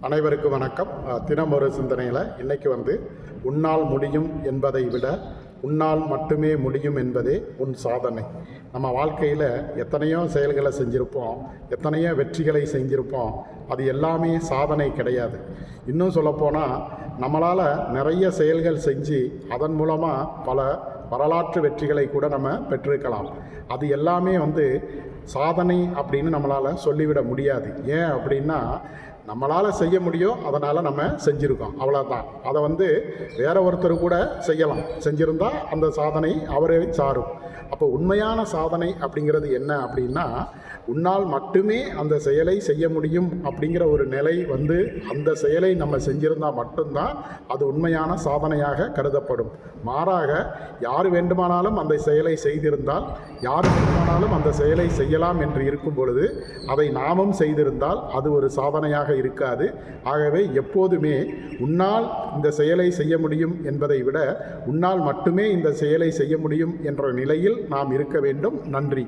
அனைவருக்கும் வணக்கம். தினம் ஒரு சிந்தனையில் இன்றைக்கி உன்னால் முடியும் என்பதை விட உன்னால் மட்டுமே முடியும் என்பதே உன் சாதனை. நம்ம வாழ்க்கையில் எத்தனையோ செயல்களை செஞ்சுருப்போம், எத்தனையோ வெற்றிகளை செஞ்சுருப்போம். அது எல்லாமே சாதனை கிடையாது. இன்னும் சொல்லப்போனால் நம்மளால் நிறைய செயல்கள் செஞ்சு அதன் மூலமாக பல வரலாற்று வெற்றிகளை கூட நம்ம பெற்றிருக்கலாம். அது எல்லாமே சாதனை அப்படின்னு நம்மளால் சொல்லிவிட முடியாது. ஏன் அப்படின்னா நம்மளால் செய்ய முடியும், அதனால் நம்ம செஞ்சுருக்கோம், அவ்வளோதான். அதை வேற ஒருத்தர் கூட செய்யலாம், செஞ்சுருந்தால் அந்த சாதனை அவரை சாரும். அப்போ உண்மையான சாதனை அப்படிங்கிறது என்ன அப்படின்னா, உன்னால் மட்டுமே அந்த செயலை செய்ய முடியும் அப்படிங்கிற ஒரு நிலை அந்த செயலை நம்ம செஞ்சிருந்தால் மட்டும்தான் அது உண்மையான சாதனையாக கருதப்படும். மாறாக யார் வேண்டுமானாலும் அந்த செயலை செய்திருந்தால், யார் வேண்டுமானாலும் அந்த செயலை செய்யலாம் என்று இருக்கும் பொழுது அதை நாமும் செய்திருந்தால் அது ஒரு சாதனையாக இருக்காது. ஆகவே எப்போதுமே உன்னால் இந்த செயலை செய்ய முடியும் என்பதை விட உன்னால் மட்டுமே இந்த செயலை செய்ய முடியும் என்ற நிலையில் நாம் இருக்க வேண்டும். நன்றி.